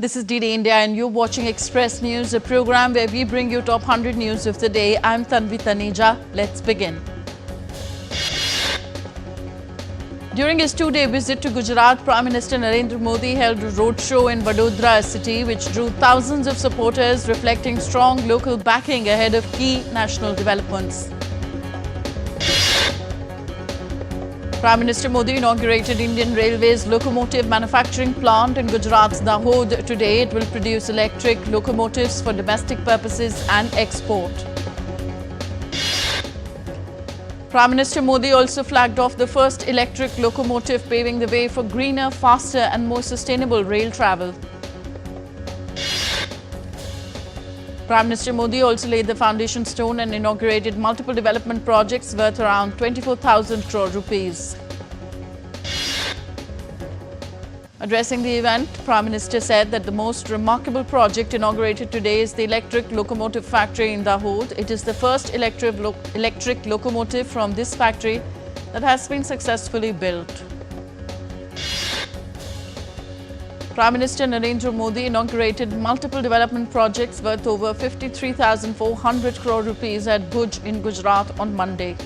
This is DD India and you're watching Express News, a program where we bring you top 100 news of the day. I'm Tanvi Taneja. Let's begin. During his two-day visit to Gujarat, Prime Minister Narendra Modi held a roadshow in Vadodara, a city which drew thousands of supporters, reflecting strong local backing ahead of key national developments. Prime Minister Modi inaugurated Indian Railways locomotive manufacturing plant in Gujarat's Dahod today. It will produce electric locomotives for domestic purposes and export. Prime Minister Modi also flagged off the first electric locomotive, paving the way for greener, faster and more sustainable rail travel. Prime Minister Modi also laid the foundation stone and inaugurated multiple development projects worth around 24,000 crore rupees. Addressing the event, Prime Minister said that the most remarkable project inaugurated today is the electric locomotive factory in Dahod. It is the first electric locomotive from this factory that has been successfully built. Prime Minister Narendra Modi inaugurated multiple development projects worth over 53,400 crore rupees at Bhuj in Gujarat on Monday.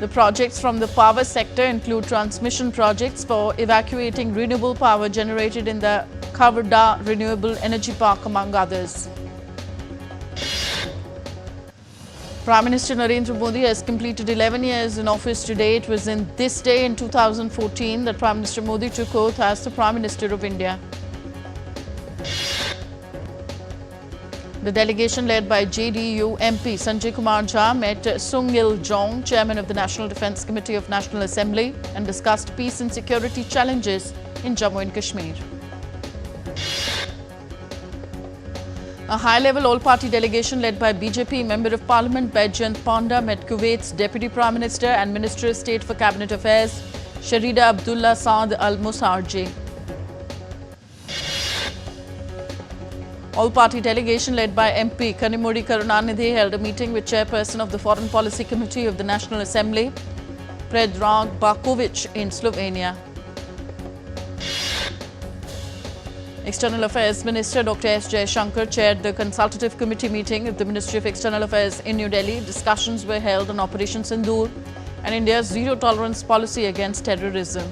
The projects from the power sector include transmission projects for evacuating renewable power generated in the Khavda Renewable Energy Park, among others. Prime Minister Narendra Modi has completed 11 years in office today. It was in this day in 2014 that Prime Minister Modi took oath as the Prime Minister of India. The delegation led by JDU MP Sanjay Kumar Jha met Sung Il Jong, Chairman of the National Defence Committee of National Assembly, and discussed peace and security challenges in Jammu and Kashmir. A high-level all-party delegation led by BJP Member of Parliament Baijant Panda met Kuwait's Deputy Prime Minister and Minister of State for Cabinet Affairs, Sharida Abdullah Saad Al Musarji. All-party delegation led by MP Kanimuri Karunanidhi held a meeting with Chairperson of the Foreign Policy Committee of the National Assembly, Predrag Bakovic, in Slovenia. External Affairs Minister Dr. S. Jaishankar chaired the consultative committee meeting of the Ministry of External Affairs in New Delhi. Discussions were held on Operation Sindoor and India's zero-tolerance policy against terrorism.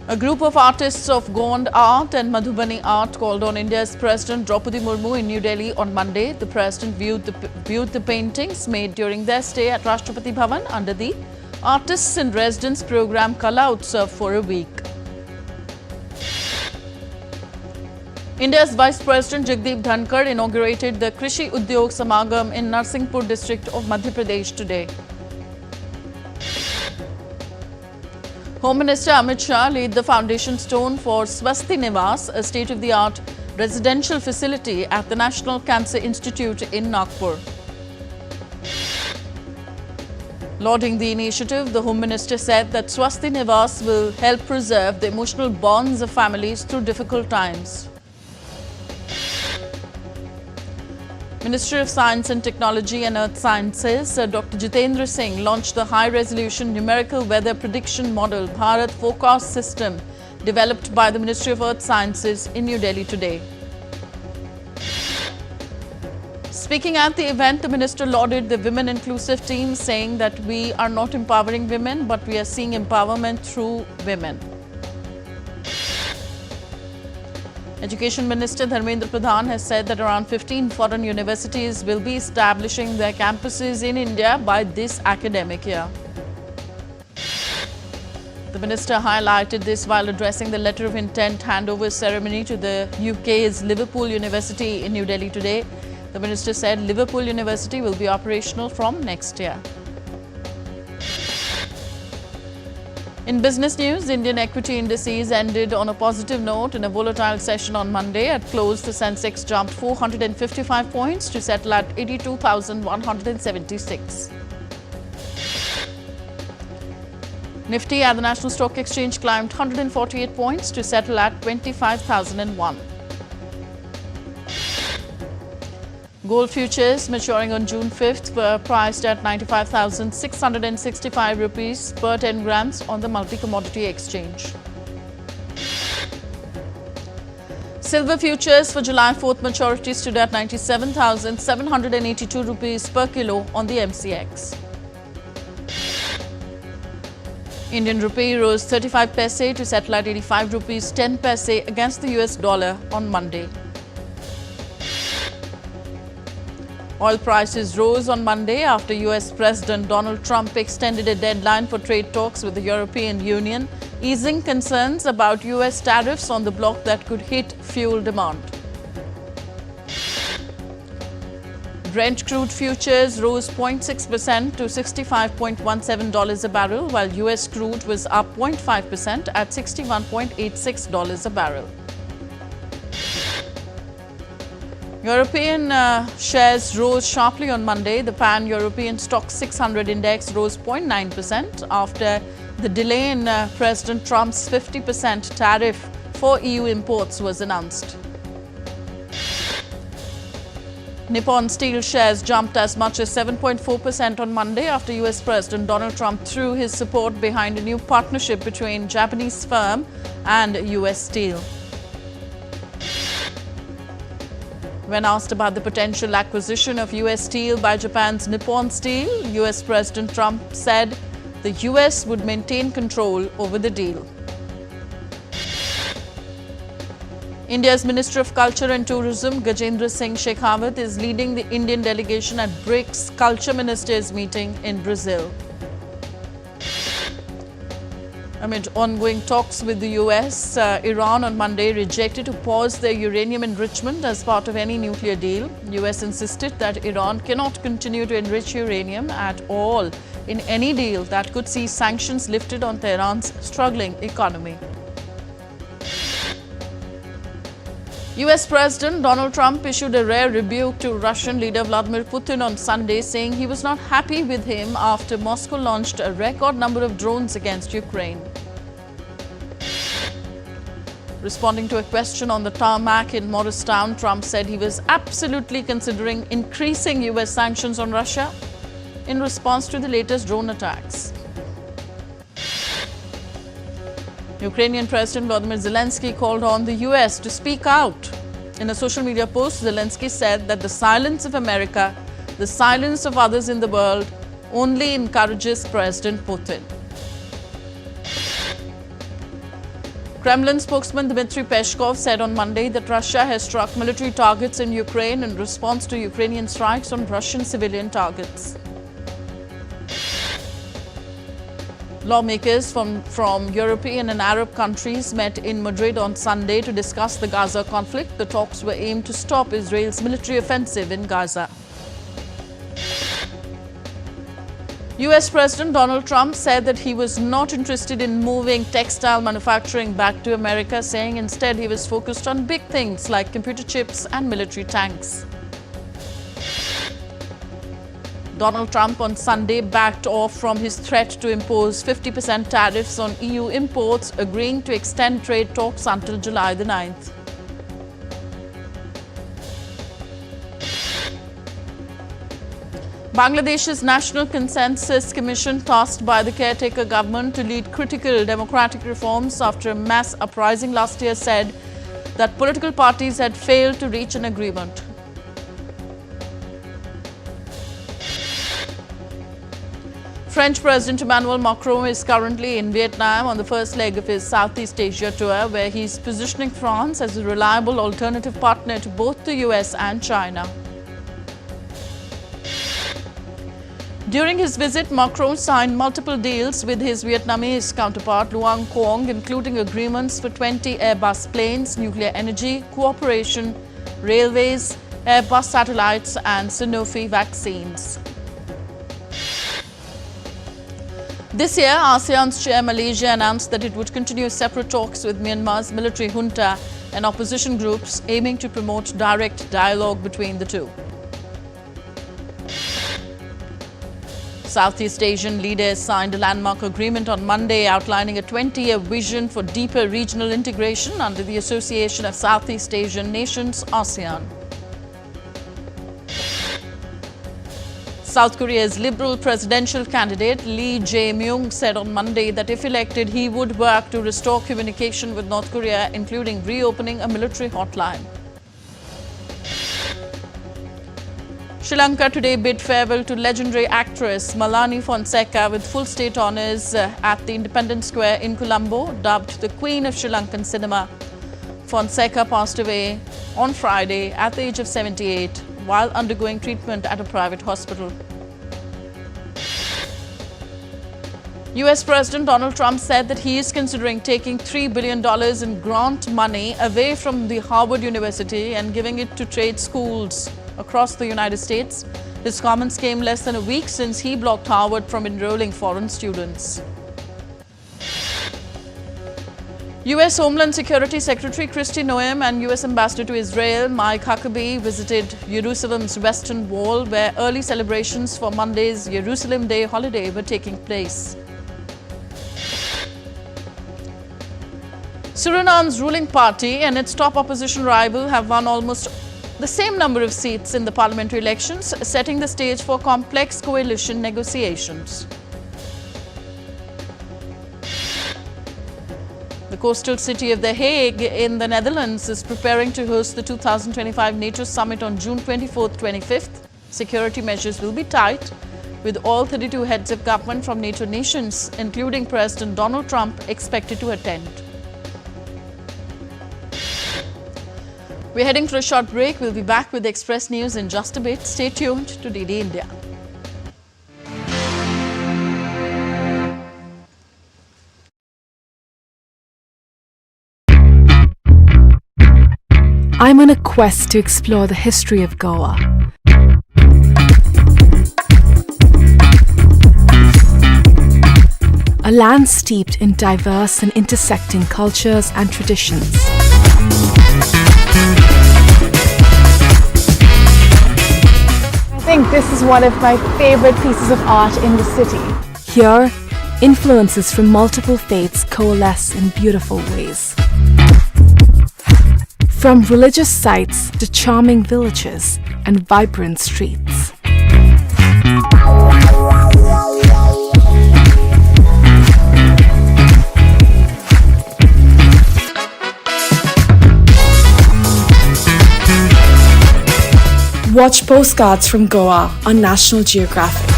A group of artists of Gond art and Madhubani art called on India's President Draupadi Murmu in New Delhi on Monday. The President viewed the paintings made during their stay at Rashtrapati Bhavan under the Artists in Residence program Kala Utsav for a week. India's Vice President Jagdeep Dhankar inaugurated the Krishi Udyog Samagam in Narsinghpur district of Madhya Pradesh today. Home Minister Amit Shah laid the foundation stone for Swasti Nivas, a state-of-the-art residential facility at the National Cancer Institute in Nagpur. Lauding the initiative, the Home Minister said that Swasti Nivas will help preserve the emotional bonds of families through difficult times. Minister of Science and Technology and Earth Sciences, Dr. Jitendra Singh, launched the high-resolution numerical weather prediction model Bharat Forecast System developed by the Ministry of Earth Sciences in New Delhi today. Speaking at the event, the minister lauded the Women Inclusive team, saying that we are not empowering women, but we are seeing empowerment through women. Education Minister Dharmendra Pradhan has said that around 15 foreign universities will be establishing their campuses in India by this academic year. The minister highlighted this while addressing the letter of intent handover ceremony to the UK's Liverpool University in New Delhi today. The minister said Liverpool University will be operational from next year. In business news, Indian equity indices ended on a positive note in a volatile session on Monday. At close, the Sensex jumped 455 points to settle at 82,176. Nifty at the National Stock Exchange climbed 148 points to settle at 25,001. Gold futures maturing on June 5th were priced at 95,665 rupees per 10 grams on the multi-commodity exchange. Silver futures for July 4th maturity stood at 97,782 rupees per kilo on the MCX. Indian rupee rose 35 paise to settle at 85 rupees 10 paise against the US dollar on Monday. Oil prices rose on Monday after US President Donald Trump extended a deadline for trade talks with the European Union, easing concerns about US tariffs on the bloc that could hit fuel demand. Brent crude futures rose 0.6% to $65.17 a barrel, while US crude was up 0.5% at $61.86 a barrel. European shares rose sharply on Monday. The Pan-European Stock 600 index rose 0.9% after the delay in President Trump's 50% tariff for EU imports was announced. Nippon Steel shares jumped as much as 7.4% on Monday after US President Donald Trump threw his support behind a new partnership between Japanese firm and US Steel. When asked about the potential acquisition of US Steel by Japan's Nippon Steel, US President Trump said the US would maintain control over the deal. India's Minister of Culture and Tourism, Gajendra Singh Shekhawat, is leading the Indian delegation at BRICS Culture Ministers meeting in Brazil. Amid ongoing talks with the US, Iran on Monday rejected to pause their uranium enrichment as part of any nuclear deal. US insisted that Iran cannot continue to enrich uranium at all in any deal that could see sanctions lifted on Tehran's struggling economy. US President Donald Trump issued a rare rebuke to Russian leader Vladimir Putin on Sunday, saying he was not happy with him after Moscow launched a record number of drones against Ukraine. Responding to a question on the tarmac in Morristown, Trump said he was absolutely considering increasing US sanctions on Russia in response to the latest drone attacks. Ukrainian President Volodymyr Zelensky called on the US to speak out. In a social media post, Zelensky said that the silence of America, the silence of others in the world, only encourages President Putin. Kremlin spokesman Dmitry Peskov said on Monday that Russia has struck military targets in Ukraine in response to Ukrainian strikes on Russian civilian targets. Lawmakers from European and Arab countries met in Madrid on Sunday to discuss the Gaza conflict. The talks were aimed to stop Israel's military offensive in Gaza. US President Donald Trump said that he was not interested in moving textile manufacturing back to America, saying instead he was focused on big things like computer chips and military tanks. Donald Trump on Sunday backed off from his threat to impose 50% tariffs on EU imports, agreeing to extend trade talks until July the 9th. Bangladesh's National Consensus Commission, tasked by the caretaker government to lead critical democratic reforms after a mass uprising last year, said that political parties had failed to reach an agreement. French President Emmanuel Macron is currently in Vietnam on the first leg of his Southeast Asia tour, where he is positioning France as a reliable alternative partner to both the US and China. During his visit, Macron signed multiple deals with his Vietnamese counterpart Luang Quong, including agreements for 20 Airbus planes, nuclear energy, cooperation, railways, Airbus satellites and Sanofi vaccines. This year, ASEAN's chair Malaysia announced that it would continue separate talks with Myanmar's military junta and opposition groups, aiming to promote direct dialogue between the two. Southeast Asian leaders signed a landmark agreement on Monday outlining a 20-year vision for deeper regional integration under the Association of Southeast Asian Nations, ASEAN. South Korea's Liberal presidential candidate Lee Jae-myung said on Monday that if elected, he would work to restore communication with North Korea, including reopening a military hotline. Sri Lanka today bid farewell to legendary actress Malani Fonseca with full state honours at the Independence Square in Colombo, dubbed the Queen of Sri Lankan cinema. Fonseca passed away on Friday at the age of 78 while undergoing treatment at a private hospital. US President Donald Trump said that he is considering taking $3 billion in grant money away from the Harvard University and giving it to trade schools across the United States. His comments came less than a week since he blocked Harvard from enrolling foreign students. U.S. Homeland Security Secretary Kristi Noem and U.S. Ambassador to Israel Mike Huckabee visited Jerusalem's Western Wall, where early celebrations for Monday's Jerusalem Day holiday were taking place. Suriname's ruling party and its top opposition rival have won almost the same number of seats in the parliamentary elections, setting the stage for complex coalition negotiations. The coastal city of The Hague in the Netherlands is preparing to host the 2025 NATO summit on June 24th-25th. Security measures will be tight, with all 32 heads of government from NATO nations, including President Donald Trump, expected to attend. We're heading for a short break. We'll be back with the Express News in just a bit. Stay tuned to DD India. I'm on a quest to explore the history of Goa. A land steeped in diverse and intersecting cultures and traditions. I think this is one of my favorite pieces of art in the city. Here, influences from multiple faiths coalesce in beautiful ways. From religious sites to charming villages and vibrant streets. Watch Postcards from Goa on National Geographic.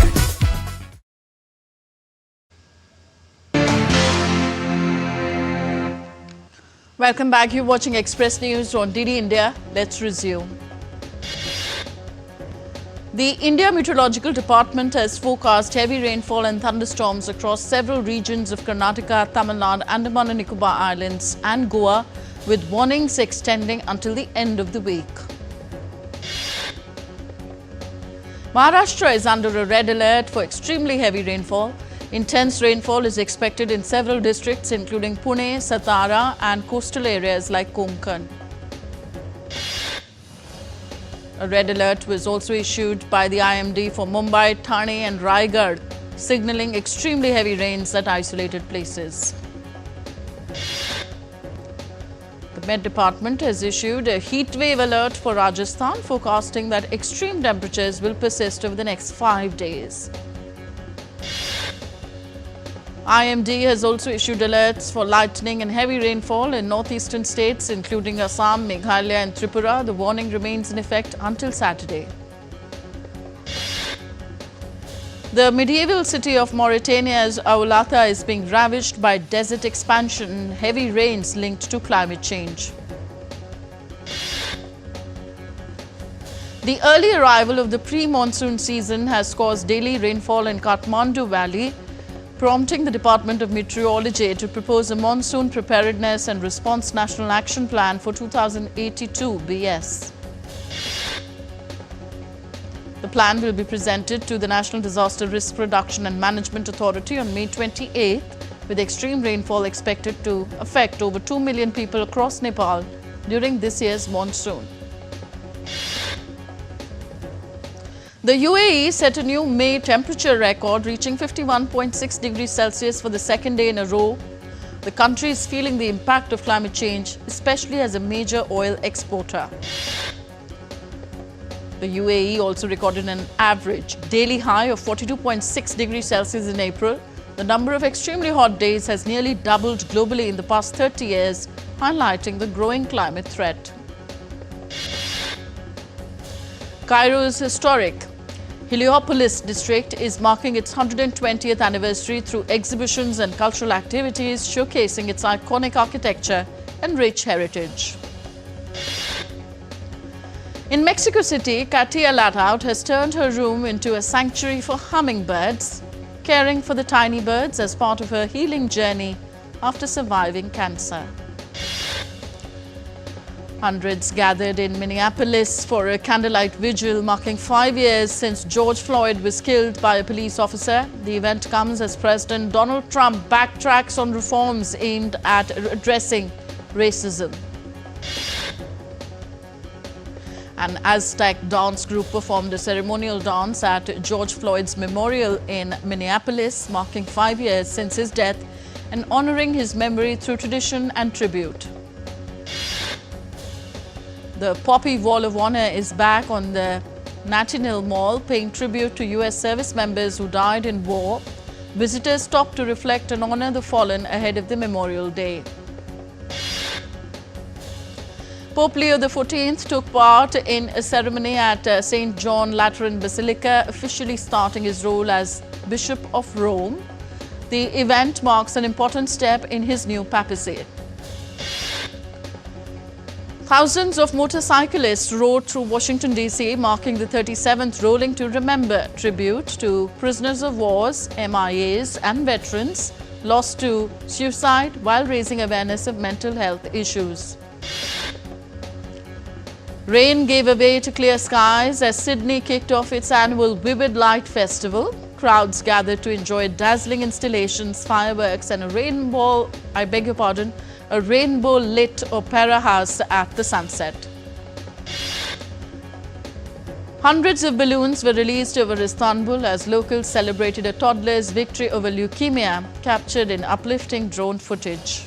Welcome back. You're watching Express News on DD India. Let's resume. The India Meteorological Department has forecast heavy rainfall and thunderstorms across several regions of Karnataka, Tamil Nadu, Andaman and Nicobar Islands and Goa, with warnings extending until the end of the week. Maharashtra is under a red alert for extremely heavy rainfall. Intense rainfall is expected in several districts including Pune, Satara and coastal areas like Konkan. A red alert was also issued by the IMD for Mumbai, Thane and Raigad, signalling extremely heavy rains at isolated places. The Met Department has issued a heat wave alert for Rajasthan, forecasting that extreme temperatures will persist over the next 5 days. IMD has also issued alerts for lightning and heavy rainfall in northeastern states including Assam, Meghalaya and Tripura. The warning remains in effect until Saturday. The medieval city of Mauritania's Aulata is being ravaged by desert expansion and heavy rains linked to climate change. The early arrival of the pre-monsoon season has caused daily rainfall in Kathmandu Valley, prompting the Department of Meteorology to propose a Monsoon Preparedness and Response National Action Plan for 2082 BS. The plan will be presented to the National Disaster Risk Reduction and Management Authority on May 28th, with extreme rainfall expected to affect over 2 million people across Nepal during this year's monsoon. The UAE set a new May temperature record, reaching 51.6 degrees Celsius for the second day in a row. The country is feeling the impact of climate change, especially as a major oil exporter. The UAE also recorded an average daily high of 42.6 degrees Celsius in April. The number of extremely hot days has nearly doubled globally in the past 30 years, highlighting the growing climate threat. Cairo's historic Heliopolis district is marking its 120th anniversary through exhibitions and cultural activities showcasing its iconic architecture and rich heritage. In Mexico City, Katia Latout has turned her room into a sanctuary for hummingbirds, caring for the tiny birds as part of her healing journey after surviving cancer. Hundreds gathered in Minneapolis for a candlelight vigil marking 5 years since George Floyd was killed by a police officer. The event comes as President Donald Trump backtracks on reforms aimed at addressing racism. An Aztec dance group performed a ceremonial dance at George Floyd's memorial in Minneapolis, marking 5 years since his death and honoring his memory through tradition and tribute. The Poppy Wall of Honor is back on the National Mall, paying tribute to U.S. service members who died in war. Visitors stopped to reflect and honor the fallen ahead of the Memorial Day. Pope Leo XIV took part in a ceremony at St. John Lateran Basilica, officially starting his role as Bishop of Rome. The event marks an important step in his new papacy. Thousands of motorcyclists rode through Washington, D.C., marking the 37th Rolling to Remember tribute to prisoners of wars, MIAs and veterans lost to suicide while raising awareness of mental health issues. Rain gave way to clear skies as Sydney kicked off its annual Vivid Light Festival. Crowds gathered to enjoy dazzling installations, fireworks and a rainbow-lit opera house at the sunset. Hundreds of balloons were released over Istanbul as locals celebrated a toddler's victory over leukemia, captured in uplifting drone footage.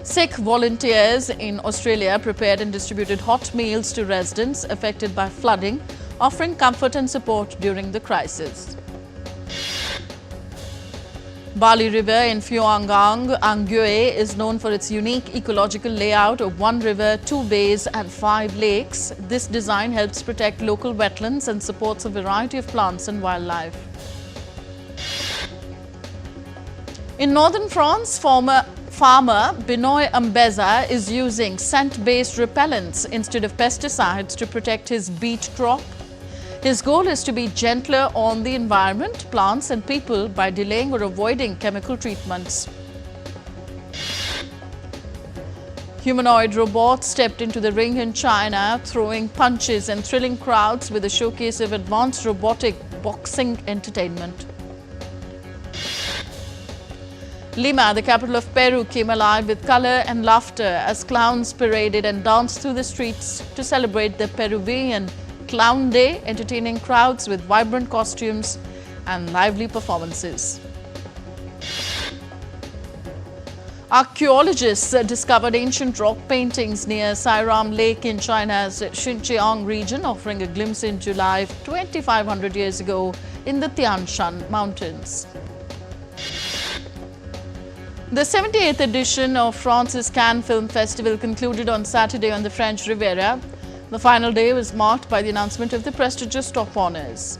Sikh volunteers in Australia prepared and distributed hot meals to residents affected by flooding, offering comfort and support during the crisis. Bali River in Phuangang, Angue is known for its unique ecological layout of one river, 2 bays and 5 lakes. This design helps protect local wetlands and supports a variety of plants and wildlife. In northern France, farmer Benoit Ambeza is using scent-based repellents instead of pesticides to protect his beet crop. His goal is to be gentler on the environment, plants and people by delaying or avoiding chemical treatments. Humanoid robots stepped into the ring in China, throwing punches and thrilling crowds with a showcase of advanced robotic boxing entertainment. Lima, the capital of Peru, came alive with color and laughter as clowns paraded and danced through the streets to celebrate the Peruvian Clown Day, entertaining crowds with vibrant costumes and lively performances. Archaeologists discovered ancient rock paintings near Sairam Lake in China's Xinjiang region, offering a glimpse into life 2,500 years ago in the Tian Shan Mountains. The 78th edition of France's Cannes Film Festival concluded on Saturday on the French Riviera. The final day was marked by the announcement of the prestigious top honors.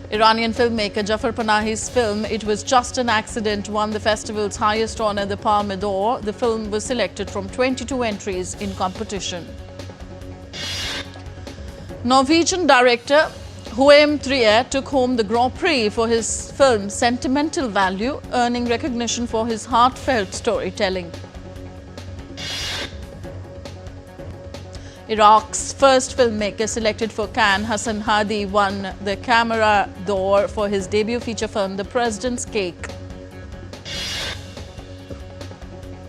Iranian filmmaker Jafar Panahi's film "It Was Just an Accident" won the festival's highest honor, the Palme d'Or. The film was selected from 22 entries in competition. Norwegian director Huem Trier took home the Grand Prix for his film Sentimental Value, earning recognition for his heartfelt storytelling. Iraq's first filmmaker selected for Cannes, Hassan Hadi, won the Camera d'Or for his debut feature film, The President's Cake.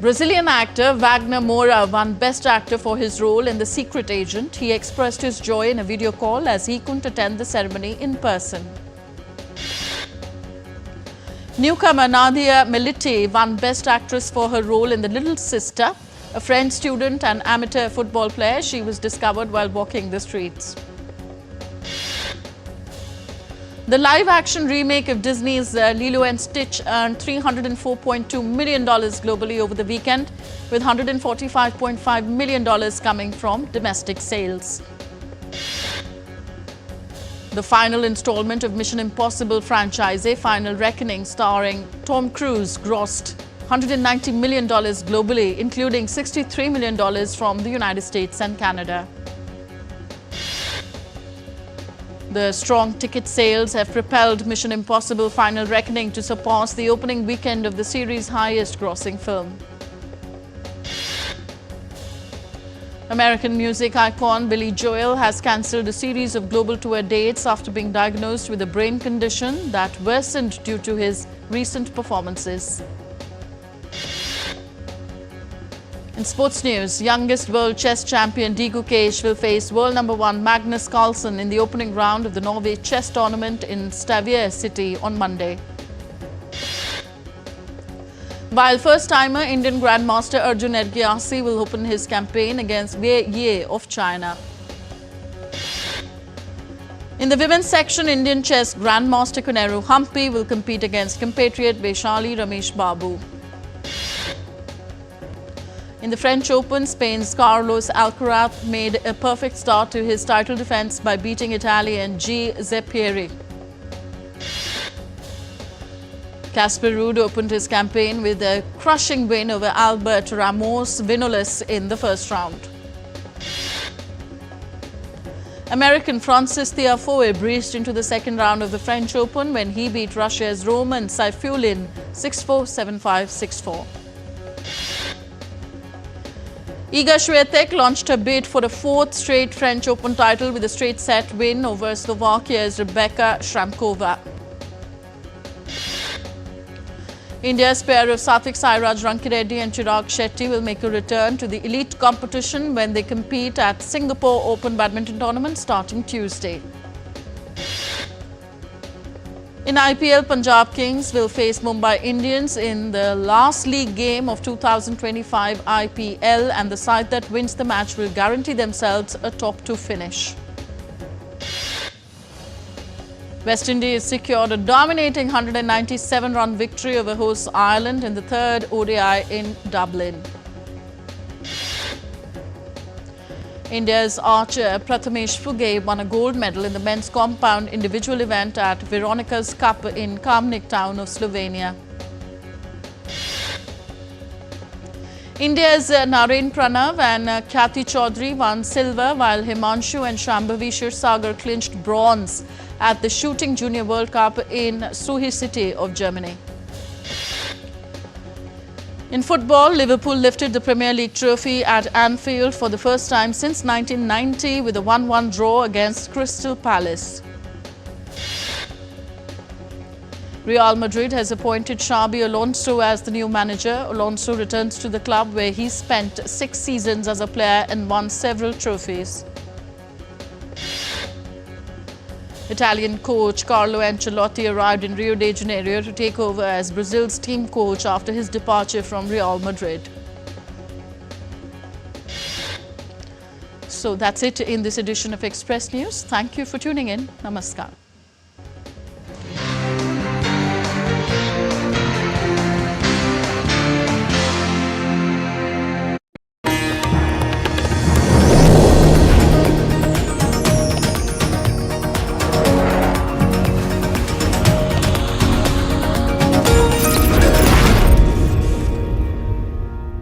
Brazilian actor Wagner Moura won Best Actor for his role in The Secret Agent. He expressed his joy in a video call as he couldn't attend the ceremony in person. Newcomer Nadia Militi won Best Actress for her role in The Little Sister. A French student and amateur football player, she was discovered while walking the streets. The live-action remake of Disney's Lilo and Stitch earned $304.2 million globally over the weekend, with $145.5 million coming from domestic sales. The final installment of Mission Impossible franchise, Final Reckoning, starring Tom Cruise, grossed $190 million globally, including $63 million from the United States and Canada. The strong ticket sales have propelled Mission Impossible Final Reckoning to surpass the opening weekend of the series' highest-grossing film. American music icon Billy Joel has cancelled a series of global tour dates after being diagnosed with a brain condition that worsened due to his recent performances. In sports news, youngest world chess champion Diego Cage will face world number 1 Magnus Carlsen in the opening round of the Norway chess tournament in Stavanger City on Monday. While first-timer Indian Grandmaster Arjun Ergyasi will open his campaign against Wei Ye of China. In the women's section, Indian chess Grandmaster Koneru Humpy will compete against compatriot Vaishali Ramesh Babu. In the French Open, Spain's Carlos Alcaraz made a perfect start to his title defense by beating Italian G. Zeppieri. Casper Ruud opened his campaign with a crushing win over Albert Ramos winnerless in the first round. American Francis Tiafoe breezed into the second round of the French Open when he beat Russia's Roman Saifulin 6-4, 7-5, 6-4. Iga Swiatek launched her bid for a fourth straight French Open title with a straight set win over Slovakia's Rebecca Shramkova. India's pair of Satvik Sairaj Rankireddy and Chirag Shetty will make a return to the elite competition when they compete at Singapore Open Badminton Tournament starting Tuesday. In IPL, Punjab Kings will face Mumbai Indians in the last league game of 2025 IPL, and the side that wins the match will guarantee themselves a top-2 finish. West Indies secured a dominating 197-run victory over hosts Ireland in the third ODI in Dublin. India's archer Prathamesh Fuge won a gold medal in the men's compound individual event at Veronica's Cup in Kamnik town of Slovenia. India's Naren Pranav and Khyati Chaudhary won silver, while Himanshu and Shambhavi Shirsagar clinched bronze at the Shooting Junior World Cup in Suhi City of Germany. In football, Liverpool lifted the Premier League trophy at Anfield for the first time since 1990 with a 1-1 draw against Crystal Palace. Real Madrid has appointed Xabi Alonso as the new manager. Alonso returns to the club where he spent 6 seasons as a player and won several trophies. Italian coach Carlo Ancelotti arrived in Rio de Janeiro to take over as Brazil's team coach after his departure from Real Madrid. So that's it in this edition of Express News. Thank you for tuning in. Namaskar.